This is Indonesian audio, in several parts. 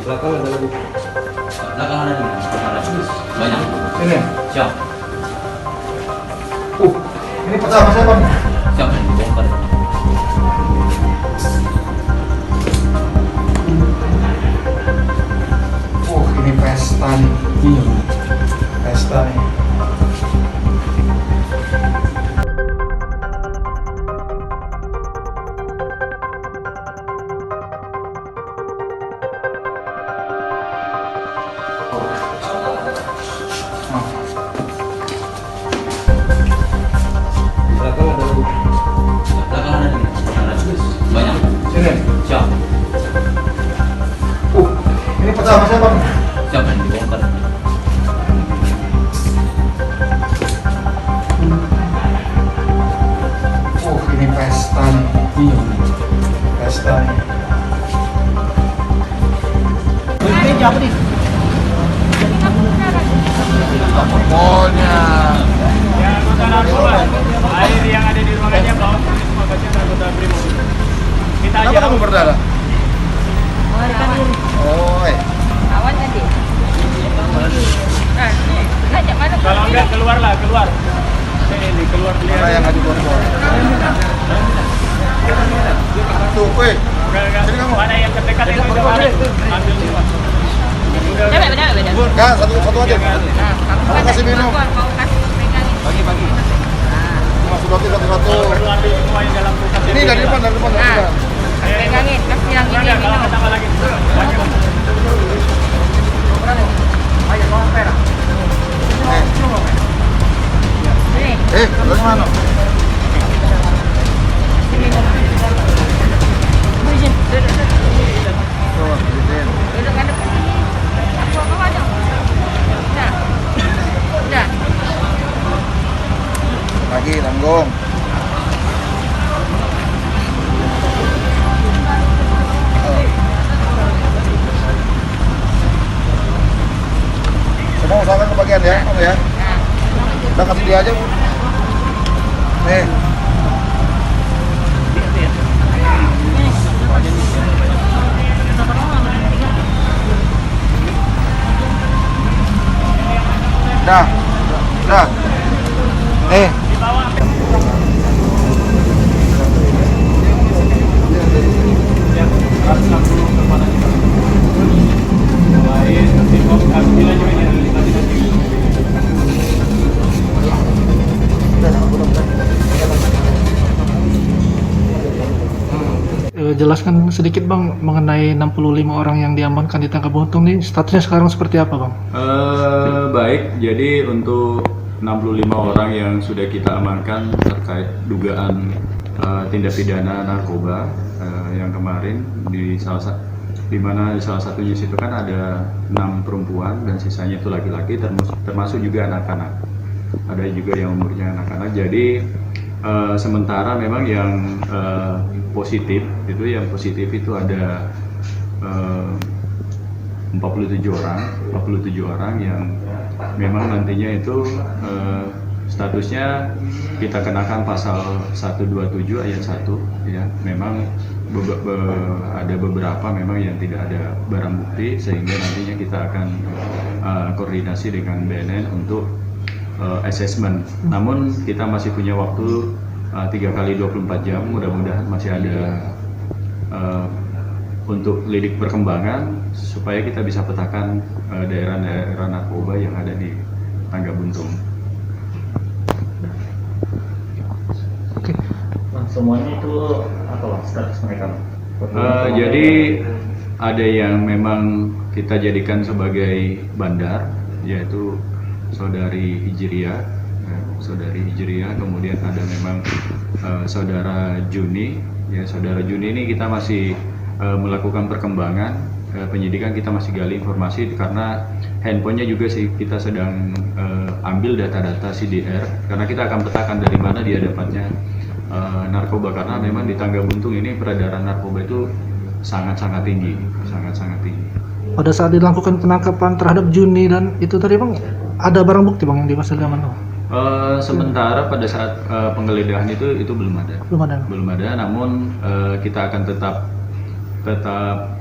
belakang ada lagi. Belakang ada nih, banyak. Ini. Siap. Ini pertama siapa nih? Siap yang dibongkar. Ini pesta nih. Iya. Pesta nih. Belakang ada lagi. Belakang ada nih, banyak. Sini. Siap. Ini pertama siapa nih? Siap yang dibongkar. Ini pesta nih. Iya. Pesta nih. Ini siapa nih? Pokoknya. Ya, anggota narkoba. Air yang ada di ruangannya bawa ini semua bagian anggota Brimo. Kita aja. Kenapa kamu berdarah? Oh, Kawan tadi. Ngajak mana? Kalau enggak keluarlah, keluar. Ini keluar mana lihat. yang ngadu bor? Tuh, weh. Enggak. Sini kamu. Mana yang terdekat itu udah ada. Ambil semua. Beda. Enggak, satu aja. Kamu kasih minum. Kau kasih pegangin. Pagi. Satu. Perlu ambil semua yang dalam kulkas. Ini dari depan. Nah, pegangin. Kasih yang ini Enggak, kalau minum. tambah lagi. Banyak. Nih, Terus mana? duduk ngadep ke sini. Aku ada. Udah. Lagi tanggung. Semua usahakan kebagian ya, kamu ya. Nah, Udah kasih dia aja, Bu. Nih. Udah. Nih. Jelaskan sedikit Bang mengenai 65 orang yang diamankan di Tangga Buntung nih, statusnya sekarang seperti apa Bang? Baik, jadi untuk 65 orang yang sudah kita amankan terkait dugaan tindak pidana narkoba yang kemarin di mana salah satunya situ kan ada 6 perempuan dan sisanya itu laki-laki, termasuk juga anak-anak. Ada juga yang umurnya anak-anak. Jadi sementara memang yang positif itu ada 47 orang yang memang nantinya itu statusnya kita kenakan pasal 127 ayat 1 ya. Memang ada beberapa memang yang tidak ada barang bukti, sehingga nantinya kita akan koordinasi dengan BNN untuk assessment. Namun kita masih punya waktu 3 kali 24 jam, mudah-mudahan masih ada untuk lidik perkembangan supaya kita bisa petakan daerah-daerah narkoba yang ada di Tangga Buntung. Oke. Semuanya itu apa Bang, status mereka? Jadi ada yang memang kita jadikan sebagai bandar, yaitu saudari Hijriah, kemudian ada memang saudara Juni. Ya, saudara Juni ini kita masih melakukan perkembangan penyidikan, kita masih gali informasi karena handphonenya juga sih kita sedang ambil data-data CDR karena kita akan petakan dari mana dia dapatnya narkoba, karena memang di Tangga Buntung ini peredaran narkoba itu sangat-sangat tinggi. Pada saat dilakukan penangkapan terhadap Juni dan itu tadi Bang, ada barang bukti Bang yang dihasilkan Bang? Sementara pada saat penggeledahan itu belum ada. Belum ada. Namun kita akan tetap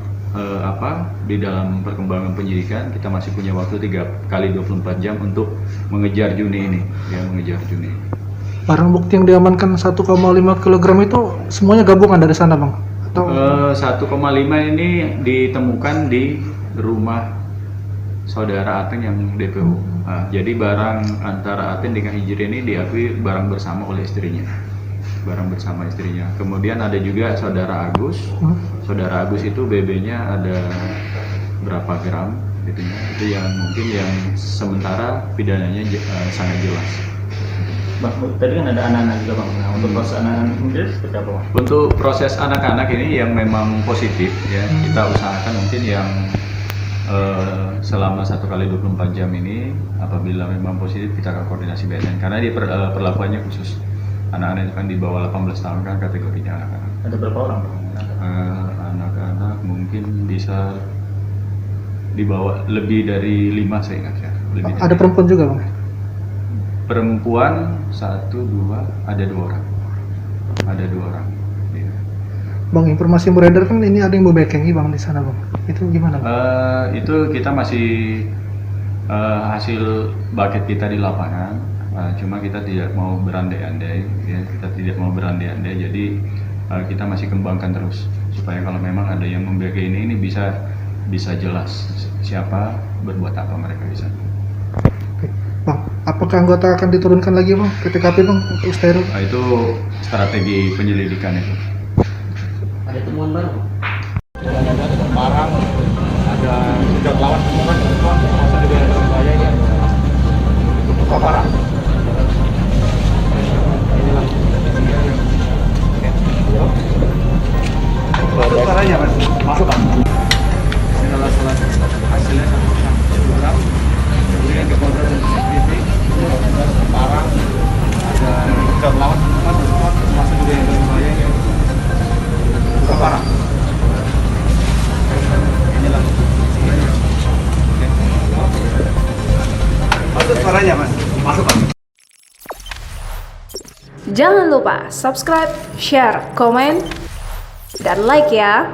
di dalam perkembangan penyidikan kita masih punya waktu 3 kali 24 jam untuk mengejar Juni ini, ya mengejar Juni. Barang bukti yang diamankan 1,5 kg itu semuanya gabungan dari sana bang? Atau 1,5 ini ditemukan di rumah saudara Ateng yang DPO. Nah, jadi barang antara Ateng dengan Hijri ini diakui barang bersama oleh istrinya. Barang bersama istrinya. Kemudian ada juga saudara Agus. Saudara Agus itu BB-nya ada berapa gram gitu ya. Itu yang mungkin yang sementara pidananya sangat jelas. Bang, tadi kan ada anak-anak juga bang. Nah, untuk proses anak-anak sendiri seperti apa bang? Untuk proses anak-anak ini yang memang positif ya, kita usahakan mungkin yang selama 1 kali 24 jam ini apabila memang positif kita akan koordinasi BNN karena dia perlakuannya khusus. Anak-anak itu kan di bawah 18 tahun kan kategorinya anak-anak. Ada berapa orang bang? Anak-anak mungkin bisa dibawa lebih dari 5 saya ingat ya. ada perempuan juga bang? Perempuan 1, 2, ada 2 orang. Ada 2 orang. Iya. Bang, informasi yang beredar kan ini ada yang membekengi bang di sana bang. Itu gimana bang? Itu kita masih hasil bucket kita di lapangan. Cuma kita tidak mau berandai-andai, ya. Kita tidak mau berandai-andai. Jadi kita masih kembangkan terus supaya kalau memang ada yang membekeng ini bisa jelas siapa berbuat apa mereka bisa. Oke. Bang, apakah anggota akan diturunkan lagi bang ke TKP bang untuk steril? Itu strategi penyelidikan itu. Ada temuan baru. Ada barang, ada sudah lawan semua kan, masa juga ada bahaya ya. Buka barang. Masuk caranya mas, masuk kan? Salah hasilnya program, kemudian ke kontrol dan CCTV, barang, ada sudah lawan semua, masa juga yang berbahaya ya. Buka barang. Inilah. Masuk suaranya mas, masuk kan? Jangan lupa subscribe, share, komen, dan like ya.